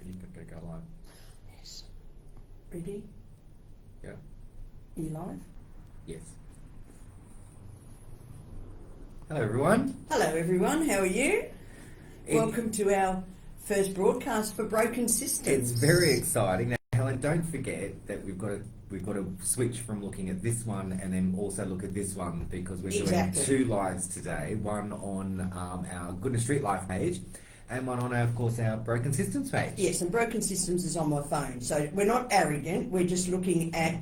You could go live. Yes. Ready? Yeah. You live? Yes. Hello, everyone. Hello, everyone. How are you? Welcome to our first broadcast for Broken Systems. It's very exciting. Now, Helen, don't forget that we've got to switch from looking at this one and then also look at this one, because we're doing two lives today. One on our Goodna Street Life page, and one on, of course, our Broken Systems page. Yes, and Broken Systems is on my phone. So we're not arrogant. We're just looking at,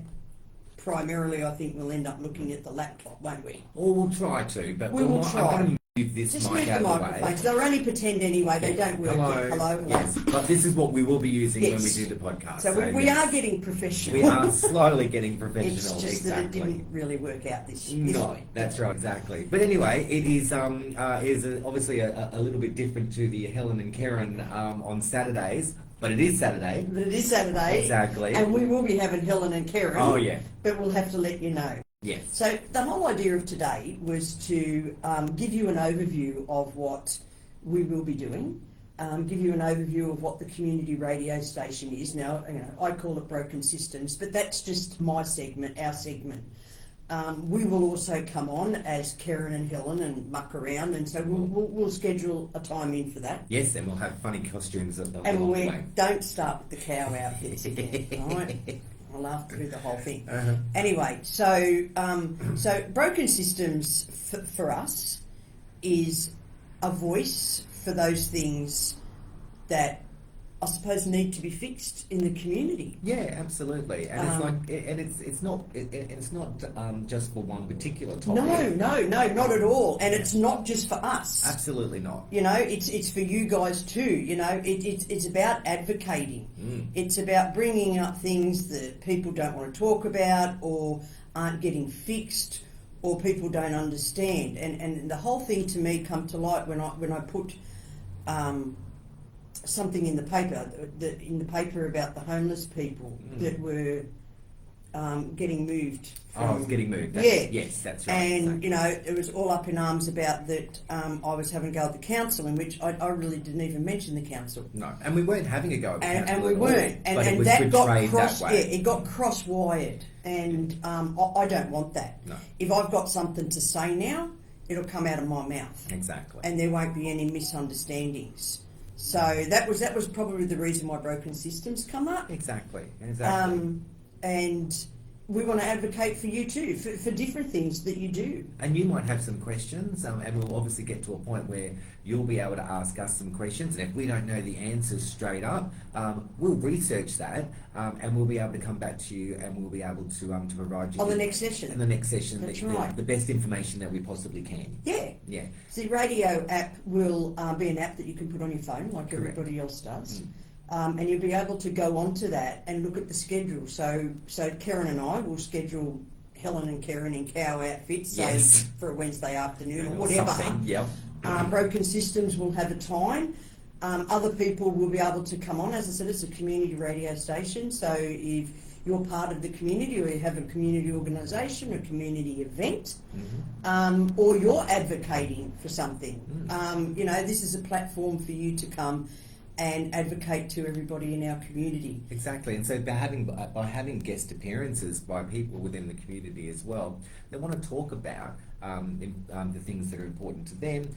primarily, I think we'll end up looking at the laptop, won't we? Or we'll try to, but we will try. I'm going to move this just mic out of the way. They'll only pretend anyway. They don't work. Hello. Yes, but this is what we will be using when we do the podcast. So we are getting professional. We are slowly getting professional. It's just that it didn't really work out this way. That's right, exactly. But anyway, it is obviously a little bit different to the Helen and Kerryn on Saturdays. But it is Saturday. Exactly. And we will be having Helen and Kerryn. Oh, yeah. But we'll have to let you know. Yes. So the whole idea of today was to give you an overview of what we will be doing, give you an overview of what the community radio station is. Now, I call it Broken Systems, but that's just my segment, our segment. We will also come on as Kerryn and Helen and muck around, and so we'll schedule a time in for that. Yes, and we'll have funny costumes along the way. Don't start with the cow outfits again, right? I'll laugh through the whole thing. Uh-huh. Anyway, so Broken Systems for us is a voice for those things that I suppose need to be fixed in the community. Yeah, absolutely, and it's not just for one particular topic. No, not at all, and it's not just for us. Absolutely not. It's for you guys too. It's about advocating. It's about bringing up things that people don't want to talk about or aren't getting fixed or people don't understand. And the whole thing to me come to light when I put something in the paper about the homeless people that were getting moved. Getting moved. Yes, that's right. And, it was all up in arms about that I was having a go at the council, in which I really didn't even mention the council. No, and we weren't having a go at the council. And we weren't. And that got cross, it got cross-wired. And I don't want that. No. If I've got something to say now, it'll come out of my mouth. Exactly. And there won't be any misunderstandings. So that was probably the reason why Broken Systems come up. Exactly. And we want to advocate for you too, for different things that you do. And you might have some questions, and we'll obviously get to a point where you'll be able to ask us some questions. And if we don't know the answers straight up, we'll research that, and we'll be able to come back to you, and we'll be able to provide you on the next session. In the next session, that's right. The best information that we possibly can. Yeah. Yeah. So the radio app will be an app that you can put on your phone, like Correct. Everybody else does. And you'll be able to go onto that and look at the schedule. So Kerryn and I will schedule Helen and Kerryn in cow outfits, say for a Wednesday afternoon or whatever. Yep. Broken Systems will have a time. Other people will be able to come on. As I said, it's a community radio station. So if you're part of the community, or you have a community organisation, a community event, or you're advocating for something, this is a platform for you to come and advocate to everybody in our community. Exactly, and so by having guest appearances by people within the community as well, they want to talk about the things that are important to them,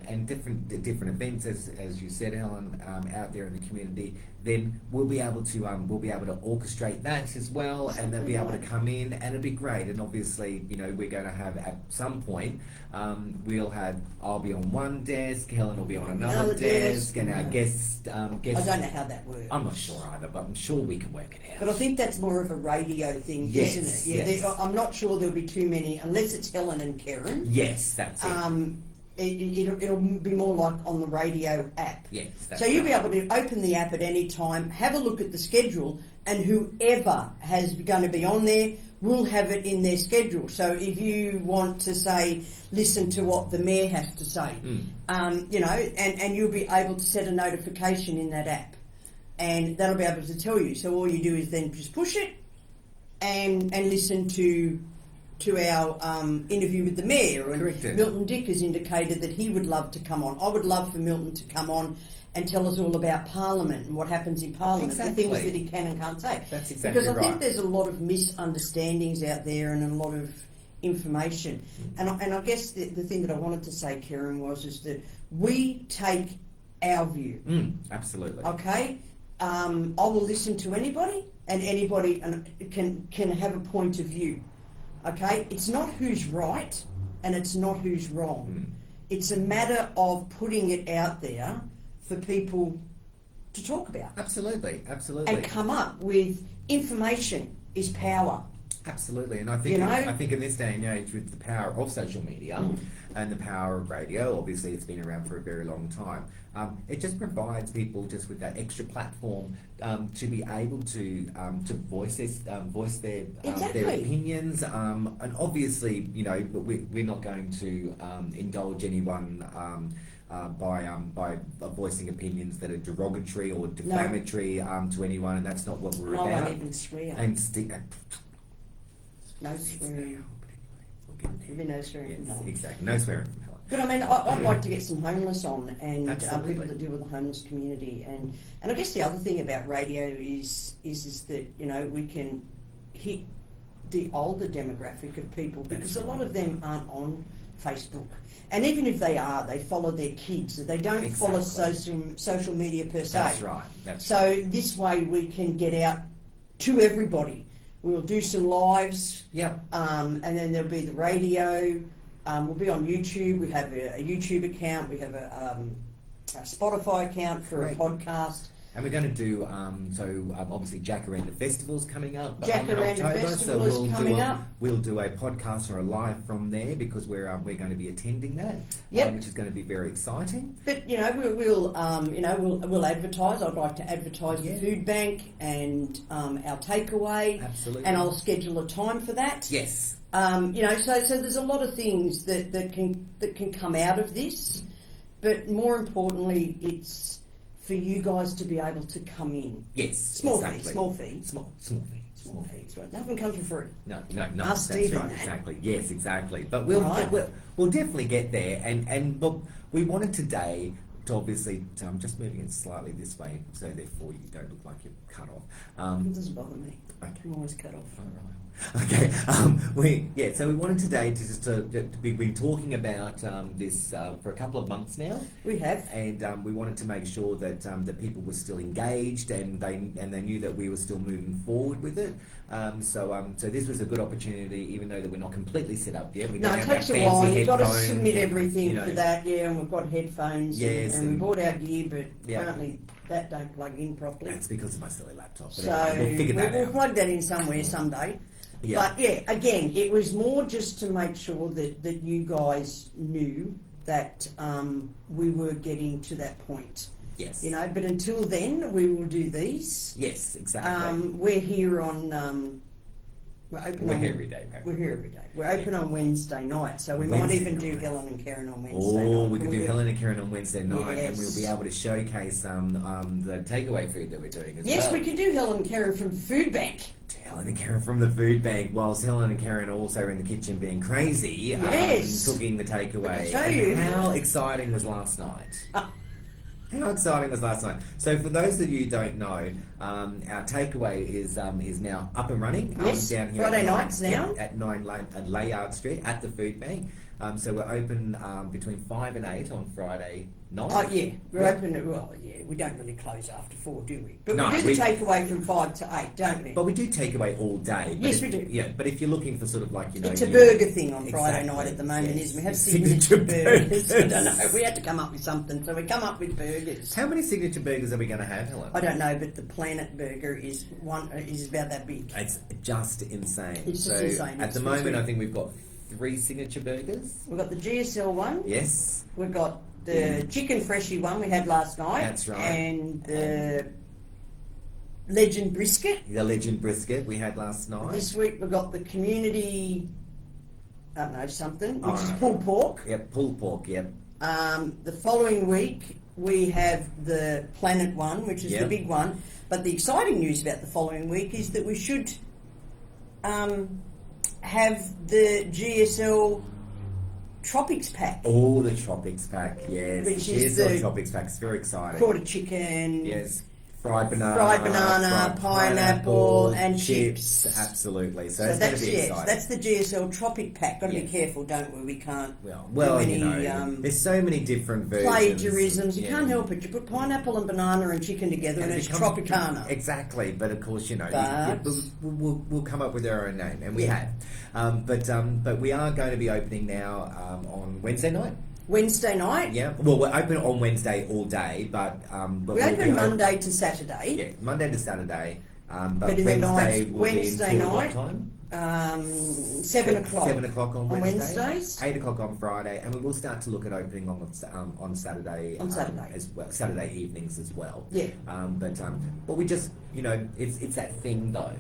and different events, as you said, Helen, out there in the community. Then we'll be able to orchestrate that as well, and they'll be able to come in, and it'll be great. And obviously, we're going to have at some point, I'll be on one desk, Helen will be on another desk, and our guests. I don't know how that works. I'm not sure either, but I'm sure we can work it out. But I think that's more of a radio thing, isn't it? Yeah, yes. I'm not sure there'll be too many, unless it's Helen and Kerryn. Yes, that's it. It'll be more like on the radio app. Yes, so you'll be able to open the app at any time, have a look at the schedule, and whoever has going to be on there will have it in their schedule. So if you want to say, listen to what the mayor has to say, and you'll be able to set a notification in that app, and that'll be able to tell you. So all you do is then just push it and listen to to our interview with the Mayor, and Correct. Milton Dick has indicated that he would love to come on. I would love for Milton to come on and tell us all about Parliament and what happens in Parliament, Exactly. the things that he can and can't say. That's exactly because I think right. there's a lot of misunderstandings out there and a lot of information. And I guess the thing that I wanted to say, Kerryn, is that we take our view. Absolutely. Okay? I will listen to anybody, and anybody can have a point of view. Okay? It's not who's right and it's not who's wrong. It's a matter of putting it out there for people to talk about. Absolutely. And come up with information is power. Absolutely, and I think I think in this day and age, with the power of social media and the power of radio, obviously it's been around for a very long time. It just provides people just with that extra platform to be able to voice their opinions. And obviously, you know, we're not going to indulge anyone. By voicing opinions that are derogatory or defamatory to anyone, and that's not what we're about. I won't even swear. And no swearing. There'll be no swearing. Yes, exactly. No swearing from Helen. But I mean, I'd like to get some homeless on, and Absolutely. people that deal with the homeless community, and I guess the other thing about radio is that, you know, we can hit the older demographic of people, because a lot of them aren't on Facebook, and even if they are, they follow their kids. They don't follow social media per se. That's right. So this way we can get out to everybody. We'll do some lives. Yep. And then there'll be the radio. We'll be on YouTube. We have a YouTube account. We have a Spotify account for a podcast. And we're going to do, obviously Jacaranda Festival's coming up in Jacaranda October, Festival is coming up. We'll do a podcast or a live from there, because we're going to be attending that, which is going to be very exciting. But you know, we'll advertise. I'd like to advertise the food bank and our takeaway. Absolutely. And I'll schedule a time for that. Yes. You know, so there's a lot of things that can come out of this, but more importantly, it's for you guys to be able to come in. Yes. Small exactly. fee. Small fee. Right. Nothing comes for free. No. Ask That's Steve on right. that. Exactly. Yes. Exactly. But we'll definitely get there. And look, we wanted today to obviously just moving it slightly this way, so therefore you don't look like you're cut off. It doesn't bother me. Okay. I'm always cut off. All right. Okay. So we wanted today to be talking about this for a couple of months now. We have, and we wanted to make sure that that people were still engaged, and they knew that we were still moving forward with it. So this was a good opportunity, even though that we're not completely set up yet. We no, don't it have takes that a while. fancy You've got to headphones, submit everything you know. for that, and we've got headphones, Yes, and we and- bought our gear, but Yeah. apparently that don't plug in properly. That's because of my silly laptop. But So anyway, we'll figure that we'll out. plug that in somewhere someday. Yeah. But yeah, again, it was more just to make sure that you guys knew that we were getting to that point. Yes. You know, but until then, we will do these. Yes, exactly. We're here on. We're open. We're on, here every day, Pat. We're here every day. We're open on Wednesday night, so we might Wednesday even do night. Helen and Kerryn on Wednesday night. Oh, we could do Helen and Kerryn on Wednesday night, and Yes. we'll be able to showcase the takeaway food that we're doing as well. Yes, we can do Helen and Kerryn from the food bank. Helen and Kerryn from the food bank, whilst Helen and Kerryn are also in the kitchen being crazy, Yes. cooking the takeaway. I can show you. And how exciting was last night? How exciting was last night? So for those of you who don't know, our takeaway is now up and running. Yes, Down here Friday at nights now. at 9 Layard Street at the food bank. So we're open between 5 and 8 on Friday night. Oh yeah, we're open. Well, yeah, we don't really close after 4, do we? But No, we do we- the takeaway from 5 to 8, don't we? But we do take away all day. But Yes, we do. Yeah, but if you're looking for sort of like, you know... It's a you- burger thing on Friday Exactly, night at the moment, yes. isn't it? We have Signature signature burgers. I burgers. don't know. We had to come up with something, so we come up with burgers. How many signature burgers are we going to have, Helen? I don't know, but the Planet Burger is about that big. It's just insane. It's just so insane. At It's the moment, really- I think we've got 3 signature burgers. We've got the GSL one. Yes. We've got the chicken freshie one we had last night. That's right. And the Legend brisket. The Legend brisket we had last night. This week we've got the community, I don't know, something, which is Alright. pulled pork. Yep, pulled pork, yep. The following week we have the Planet one, which is the Yep. big one. But the exciting news about the following week is that we should have the GSL Tropics pack. Oh, the Tropics pack, yes. Which is GSL the Tropics pack. It's very exciting. Quarter chicken. Yes. Fried banana, fried pineapple, and chips. Absolutely. So it's going to be exciting. That's the GSL Tropic pack. Got to be Yes. careful, don't we? We can't Well, do any you know, there's so many different versions. plagiarisms. You Yeah. can't help it. You put pineapple and banana and chicken together, and it's becomes- Tropicana. Exactly, but of course, you know, But- we'll come up with our own name, and we have. But we are going to be opening now on Wednesday night. Wednesday night. Yeah. Well, we're open on Wednesday all day, but We we'll open be Monday to Saturday. Yeah, Monday to Saturday. But But in the night, will be Wednesday until what night, time? 7 o'clock. 7 o'clock on Wednesday. Wednesdays. 8 o'clock on Friday, and we will start to look at opening on Saturday. On Saturday. as well, Saturday evenings as well. Yeah. But we just, you know, it's that thing though.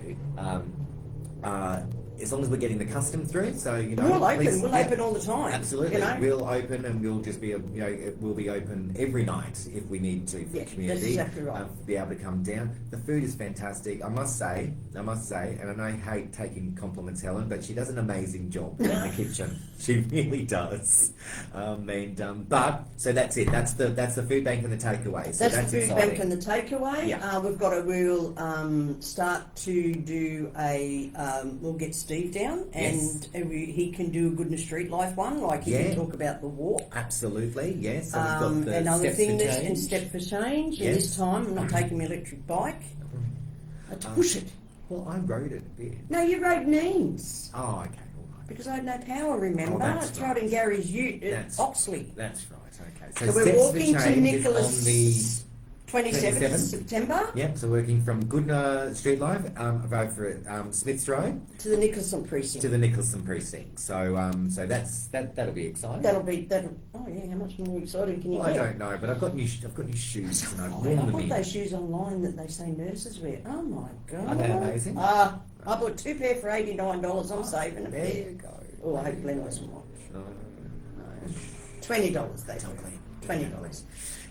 As long as we're getting the custom through, so you know, We'll open. please- We'll yeah, open all the time. Absolutely, You know? we'll open, and we'll just be, you know, we'll be open every night if we need to for Yeah, the community. that's exactly right. Be able to come down. The food is fantastic. I must say, and I know I hate taking compliments, Helen, but she does an amazing job in the kitchen. She really does. But so that's it. That's the food bank and the takeaway. So That's the food exciting. bank and the takeaway. Yeah. We'll start to do we'll get Steve down Yes. and he can do a Goodna Street Life one, like he Yeah. can talk about the walk. Absolutely, yes. So we've got the Another steps thing for that's change. in Step for Change, and Yes. this time I'm not taking my electric bike. I had to push it. Well, I rode it a bit. No, you rode Neens. Oh, okay, all right. Because I had no power, remember? Oh, that's I tried in right. Gary's ute at That's- Oxley. That's right, okay. So we're Steps for walking to Change is Nicholas on the 27th 27th. September Yep, so working from Goodna Street Life over at Smiths Road to the Nicholson precinct. to the Nicholson precinct. So that'll be exciting. Oh yeah, how much more exciting can you Well, I get? don't know, but I've got new shoes and I've I worn them bought in. those shoes online that they say nurses wear. Oh my god! Are they amazing? I bought 2 pair for $89. I'm saving a There pair. you go. Oh, I hope Glenn doesn't watch. No. $20 they Tell were. Glenn. $20.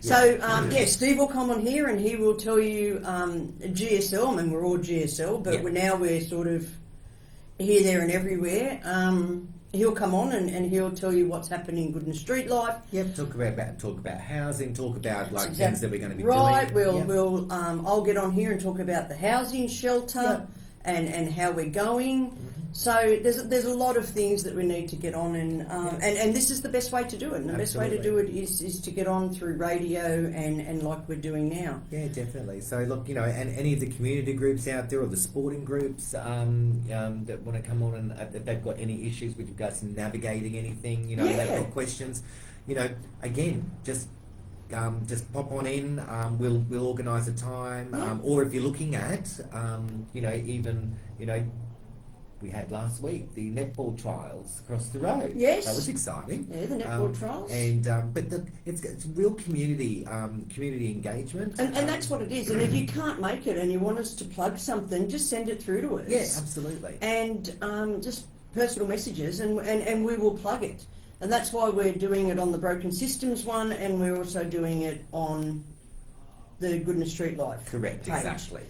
Yeah. So Steve will come on here and he will tell you GSL. I mean, we're all GSL, but Yeah. we're sort of here, there, and everywhere. He'll come on and he'll tell you what's happening in Goodna Street Life. Yep, talk about housing, talk about like Exactly. things that we're going to be Right, doing. we'll I'll get on here and talk about the housing shelter and how we're going. So there's a lot of things that we need to get on and this is the best way to do it. And the best way to do it is to get on through radio and like we're doing now. Yeah, definitely. So look, you know, and any of the community groups out there or the sporting groups that want to come on and if they've got any issues with regards to navigating anything, you know, they've got questions, you know, again, just pop on in. We'll organise a time, or if you're looking at, you know, even you know. We had last week the netball trials across the road. Yes, that was exciting. Yeah, the netball trials. And but it's real community engagement. And that's what it is. And if you can't make it and you want us to plug something, just send it through to us. Yeah, absolutely. And just personal messages, and we will plug it. And that's why we're doing it on the Broken Systems one, and we're also doing it on the Goodna Street Life. Correct, page. exactly.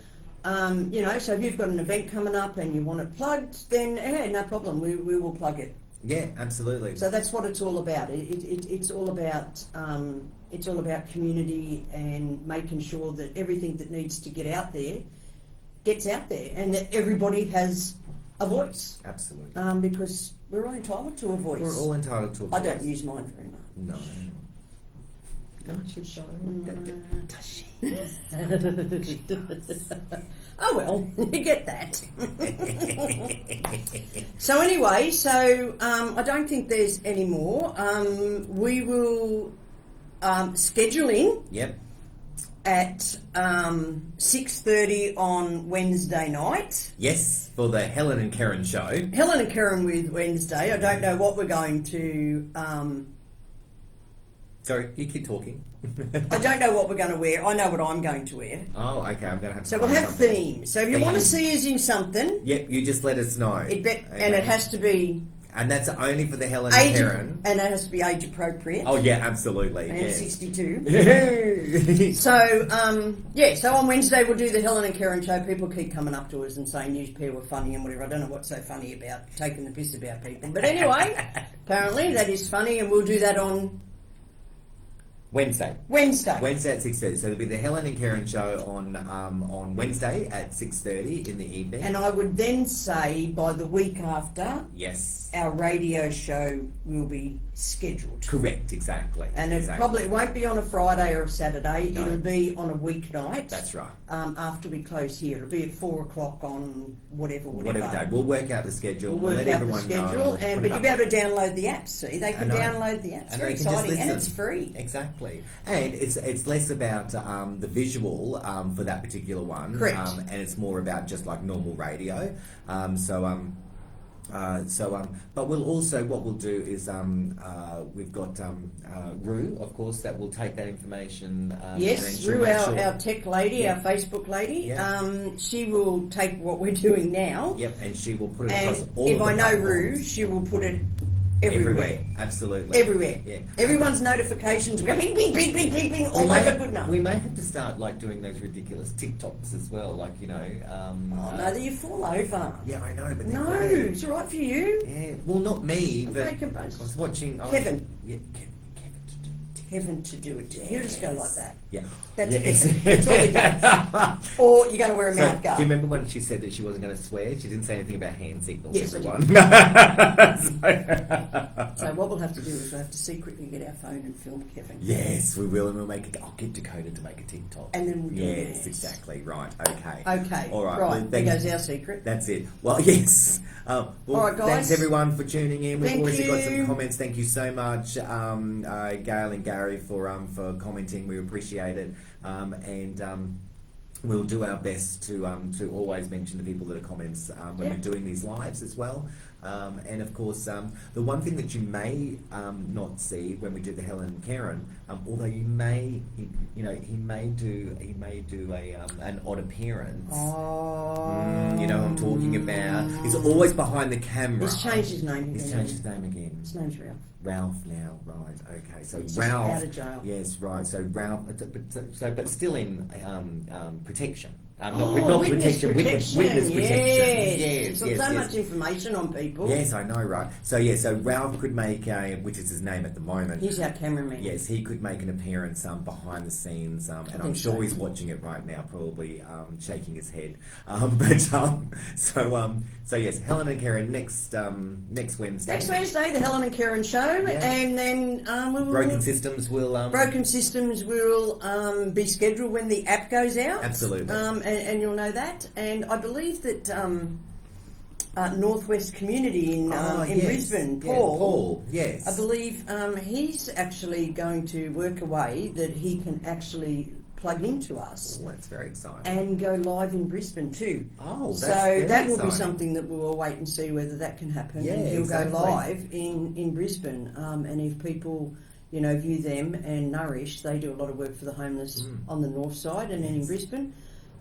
You know, so if you've got an event coming up and you want it plugged, then no problem, we will plug it. Yeah, absolutely. So that's what it's all about. It's all about community and making sure that everything that needs to get out there gets out there, and that everybody has a voice. Absolutely. Because we're all entitled to a voice. We're all entitled to a voice. I don't use mine very much. No. Oh well, you get that. So anyway, I don't think there's any more. We will schedule in Yep. at 6:30 on Wednesday night. Yes, for the Helen and Kerryn show. Helen and Kerryn with Wednesday. I don't know what we're going to. Sorry, you keep talking. I don't know what we're going to wear. I know what I'm going to wear. Oh, okay. I'm going to have to. So we'll find have something. themes. So if you want to see us in something, Yep, you just let us know. and it has to be And that's only for the Helen and Kerryn. And it has to be age appropriate. Oh yeah, absolutely. And Yes. 62. So so on Wednesday we'll do the Helen and Kerryn show. People keep coming up to us and saying news pair were funny and whatever. I don't know what's so funny about taking the piss about people. But anyway, apparently that is funny, and we'll do that on Wednesday. Wednesday at 6:30. So there'll be the Helen and Kerryn show on Wednesday at 6:30 in the evening. And I would then say by the week after, yes, our radio show will be scheduled. correct, exactly. And it probably won't be on a Friday or a Saturday. No. It'll be on a weeknight. That's right. After we close here, it'll be at 4:00 on whatever day. We'll work out the schedule. We'll let work out the everyone schedule, know. but you'll be able to download the apps. See, they can I know. download the apps. It's And very they can just exciting, and listen. it's free. Exactly. And it's less about the visual for that particular one. Correct. And it's more about just like normal radio. But we'll also, what we'll do is we've got Rue, of course, that will take that information. And then Yes, she'll Rue, make our tech lady, Yeah. our Facebook lady. Yeah. She will take what we're doing now. Yep, and she will put it And across all if of I the know platforms. Rue, she will put it everywhere. Absolutely. Everywhere. Yeah. Everyone's notifications go bing, bing, bing, bing, bing, bing, all over Goodna. We may have to start like doing those ridiculous TikToks as well, like Oh, no, that you fall over. Yeah, I know, but No, they're great. it's all right for you. Yeah, well, not me, but Take a I bus. was watching. Kevin. Yeah, Heaven to do it. He'll just go like that. Yeah. That's Yeah, it. That's all he does. Or you're going to wear a So, mouth do you guard. remember when she said that she wasn't going to swear? She didn't say anything about hand signals, Yes, I did. everyone. So what we'll have to do is we'll have to secretly get our phone and film Kevin. Yes, we will, and we'll make it. I'll get Dakota to make a TikTok. And then we'll do it. Yes, exactly. Right. Okay. Okay. All right. Right. Well, There thank- goes our secret. That's it. Well, yes. Well, All right, guys. Thanks everyone for tuning in. We've Thank already got you. some comments. Thank you so much, Gail and Gary, for commenting. We appreciate it, and we'll do our best to always mention the people that are comments when Yeah. we're doing these lives as well. And of course, the one thing that you may not see when we do the Helen and Kerryn, although he may do an odd appearance. Oh. You know what I'm talking about. He's always behind the camera. He's changed his name. He's changed his name again. His name's Ralph. Ralph now, right? Okay, so He's just Ralph. out of jail. Yes, right. So Ralph, but still in protection. Not Witness protection. Witness protection. Yes. Yes, So much information on people. Yes, I know, right? So so Ralph could make which is his name at the moment. He's our cameraman. Yes, he could make an appearance behind the scenes, and I'm think sure so. he's watching it right now, probably shaking his head. So yes, Helen and Kerryn next Wednesday. Next Wednesday, the Helen and Kerryn show, Yeah. and then we will Broken Systems will Broken Systems will be scheduled when the app goes out. Absolutely. And you'll know that. And I believe that Northwest Community in yes. Brisbane, Yeah, Paul, yes. I believe he's actually going to work a way that he can actually plug into us Oh, that's very exciting. and go live in Brisbane too. Oh, that's so very that will be exciting. something that we'll wait and see whether that can happen. Yeah, and he'll exactly. go live in Brisbane. And if people, view them and Nourish, they do a lot of work for the homeless on the north side and then in Brisbane.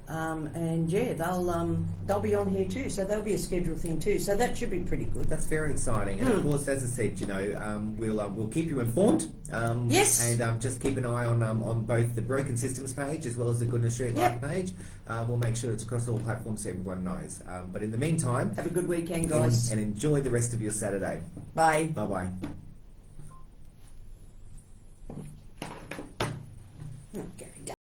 They'll be on here too, so that'll be a scheduled thing too. So that should be pretty good. That's very exciting, and of course, as I said, we'll keep you informed. Yes. And just keep an eye on both the Broken Systems page as well as the Goodna Street Yep. Live page. We'll make sure it's across all platforms so everyone knows. But in the meantime, Have a good weekend, guys. and enjoy the rest of your Saturday. Bye. Bye bye.